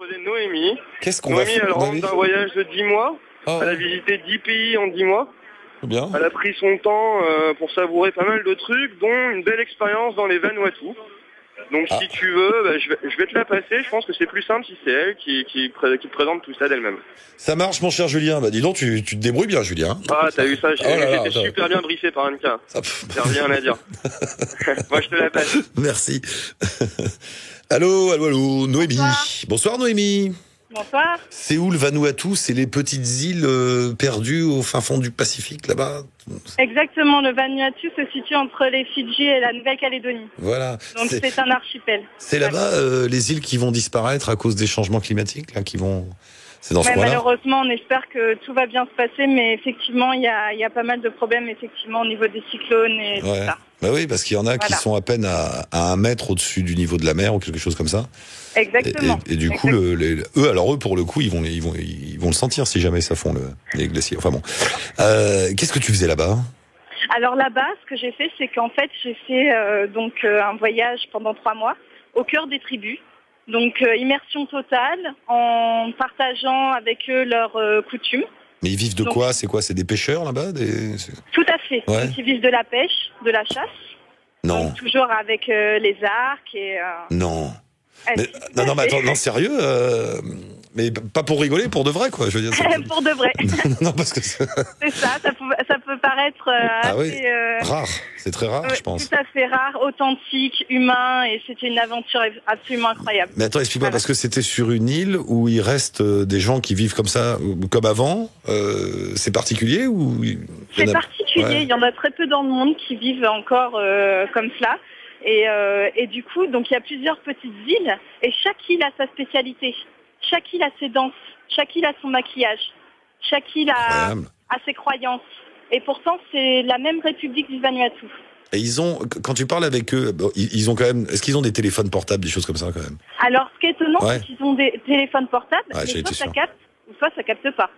proposer Noémie. Qu'est-ce qu'on va Noémie, faire? elle rentre d'un voyage de 10 mois. Oh, Elle a visité 10 pays en 10 mois. bien. Elle a pris son temps pour savourer pas mal de trucs, dont une belle expérience dans les Vanuatu. Donc si tu veux, je vais te la passer. Je pense que c'est plus simple si c'est elle qui te présente tout ça d'elle-même. Ça marche, mon cher Julien. Bah dis donc, tu te débrouilles bien, Julien. Ah, t'as vu ça? J'étais ça... super bien briefé par Anka. J'ai rien à dire. Moi, je te la passe. Merci. Allô, Noémie. Bonsoir Noémie. Bonsoir. C'est où le Vanuatu? C'est les petites îles perdues au fin fond du Pacifique, là-bas? Exactement, le Vanuatu se situe entre les Fidji et la Nouvelle-Calédonie. Voilà. Donc c'est un archipel. C'est là-bas les îles qui vont disparaître à cause des changements climatiques, là, qui vont... C'est dans ce coin-là. Malheureusement, on espère que tout va bien se passer, mais effectivement, il y a pas mal de problèmes effectivement au niveau des cyclones et tout ça. Bah oui, parce qu'il y en a qui sont à peine à 1 mètre au-dessus du niveau de la mer ou quelque chose comme ça. Exactement. Et du coup, eux, pour le coup, ils vont le sentir si jamais ça fond les glaciers. Enfin bon. Qu'est-ce que tu faisais là-bas? Alors là-bas, ce que j'ai fait, c'est qu'en fait, j'ai fait un voyage pendant 3 mois au cœur des tribus. Donc immersion totale en partageant avec eux leurs coutumes. Mais ils vivent de quoi? C'est quoi? C'est des pêcheurs là-bas? Tout à fait. Ouais. Donc, ils vivent de la pêche, de la chasse. Non. Donc, toujours avec les arcs et... Non. Mais, non, mais attends, non, sérieux mais pas pour rigoler, pour de vrai, quoi. Je veux dire. Pour de vrai. non, parce que c'est ça peut paraître assez... rare. C'est très rare, je pense. Tout à fait rare, authentique, humain, et c'était une aventure absolument incroyable. Mais attends, explique-moi, parce que c'était sur une île où il reste des gens qui vivent comme ça, comme avant. C'est particulier ou... C'est particulier. Il y en a très peu dans le monde qui vivent encore comme cela. Et du coup, donc il y a plusieurs petites îles, et chaque île a sa spécialité. Chaque île a ses danses, chaque île a son maquillage, chaque île a ses croyances. Et pourtant, c'est la même République du Vanuatu. Et quand tu parles avec eux, ils ont quand même, est-ce qu'ils ont des téléphones portables, des choses comme ça quand même? Alors, ce qui est étonnant, c'est qu'ils ont des téléphones portables, mais soit ça capte, ou soit ça capte pas.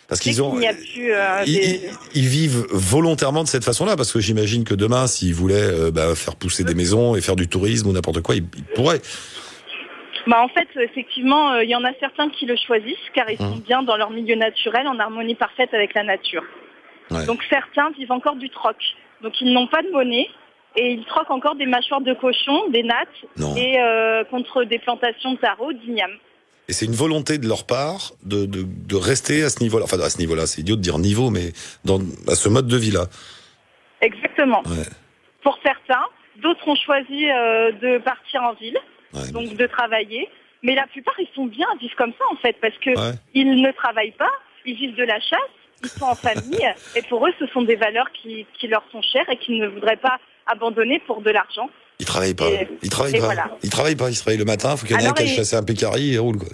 Parce qu'ils ils vivent volontairement de cette façon-là, parce que j'imagine que demain, s'ils voulaient faire pousser des maisons et faire du tourisme ou n'importe quoi, ils pourraient. En fait, effectivement, il y en a certains qui le choisissent, car ils sont bien dans leur milieu naturel, en harmonie parfaite avec la nature. Ouais. Donc certains vivent encore du troc. Donc ils n'ont pas de monnaie, et ils troquent encore des mâchoires de cochon, des nattes, et contre des plantations de taro, d'igname. Et c'est une volonté de leur part de rester à ce niveau-là. Enfin, à ce niveau-là, c'est idiot de dire niveau, mais à ce mode de vie-là. Exactement. Ouais. Pour certains, d'autres ont choisi de partir en ville, donc de travailler. Mais la plupart, ils sont bien à vivre comme ça, en fait, parce que ils ne travaillent pas, ils vivent de la chasse, ils sont en famille, et pour eux, ce sont des valeurs qui leur sont chères et qu'ils ne voudraient pas abandonner pour de l'argent. Ils travaillent pas. Ils travaillent pas. Voilà. Ils travaillent pas. Ils se réveillent le matin. Faut qu'il y en ait un qui aille chasser un pécari et roule, quoi.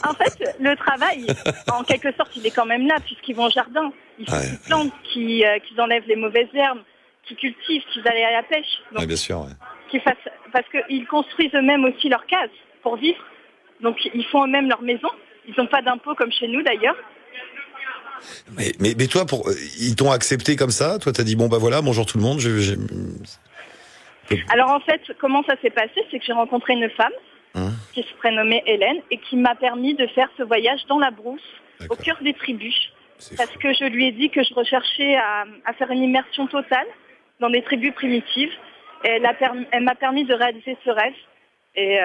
En fait, le travail, en quelque sorte, il est quand même là, puisqu'ils vont au jardin. Ils plantent, qu'ils enlèvent les mauvaises herbes, qu'ils cultivent, qu'ils aillent à la pêche. Donc, bien sûr. parce qu'ils construisent eux-mêmes aussi leurs cases pour vivre. Donc, ils font eux-mêmes leur maison. Ils n'ont pas d'impôts comme chez nous, d'ailleurs. Mais toi, ils t'ont accepté comme ça? Toi, t'as dit, bon, voilà, bonjour tout le monde, Alors en fait, comment ça s'est passé, c'est que j'ai rencontré une femme qui se prénommait Hélène et qui m'a permis de faire ce voyage dans la brousse, au cœur des tribus, parce que je lui ai dit que je recherchais à faire une immersion totale dans des tribus primitives. Et elle m'a permis de réaliser ce rêve. Et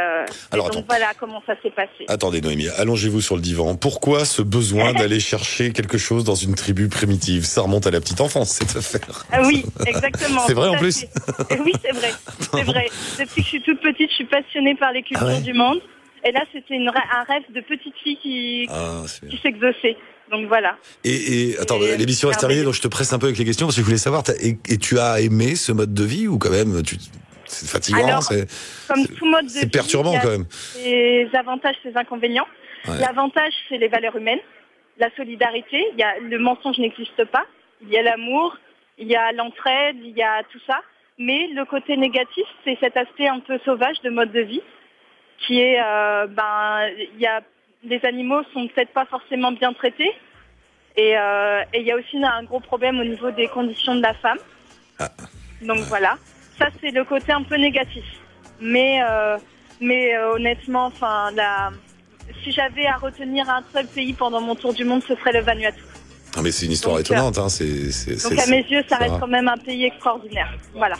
donc voilà comment ça s'est passé. Attendez Noémie, allongez-vous sur le divan. Pourquoi ce besoin d'aller chercher quelque chose dans une tribu primitive? Ça remonte à la petite enfance, cette affaire. Oui, exactement. C'est vrai en plus. Oui, c'est vrai. C'est vrai. Depuis que je suis toute petite, je suis passionnée par les cultures du monde. Et là, c'était un rêve de petite fille qui s'exauçait. Donc voilà. Et attends, l'émission va se terminer, donc je te presse un peu avec les questions parce que je voulais savoir, et tu as aimé ce mode de vie ou quand même c'est fatigant? Alors, comme tout mode de vie, c'est perturbant quand même. Ses avantages, ses inconvénients. L'avantage, c'est les valeurs humaines, la solidarité. Le mensonge n'existe pas. Il y a l'amour, il y a l'entraide, il y a tout ça. Mais le côté négatif, c'est cet aspect un peu sauvage de mode de vie, qui est, les animaux sont peut-être pas forcément bien traités. Et il y a aussi un gros problème au niveau des conditions de la femme. Donc voilà. Ça, c'est le côté un peu négatif. Mais honnêtement, si j'avais à retenir un seul pays pendant mon tour du monde, ce serait le Vanuatu. Ah, mais c'est une histoire étonnante. Hein. Donc à mes yeux, ça reste quand même un pays extraordinaire. Voilà.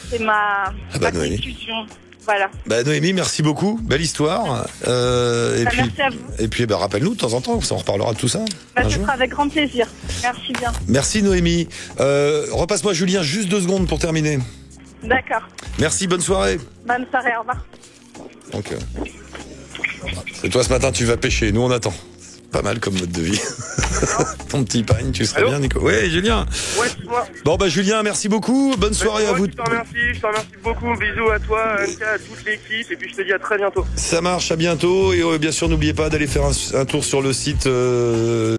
C'est ma conclusion. Voilà. Noémie, merci beaucoup. Belle histoire. Merci à vous. Et puis, rappelle-nous de temps en temps, on reparlera de tout ça. Ce sera avec grand plaisir. Merci bien. Merci Noémie. Repasse-moi Julien, juste 2 secondes pour terminer. D'accord. Merci, bonne soirée. Bonne soirée, au revoir. Donc, et toi ce matin, tu vas pêcher. Nous, on attend. Pas mal comme mode de vie. Ton petit pagne, tu serais bien, Nico. Ouais, Julien. Ouais, c'est moi. Bon, Julien, merci beaucoup. Bonne soirée à vous. Je te remercie beaucoup. Bisous à toi, Anka, à toute l'équipe. Et puis, je te dis à très bientôt. Ça marche, à bientôt. Et bien sûr, n'oubliez pas d'aller faire un tour sur le site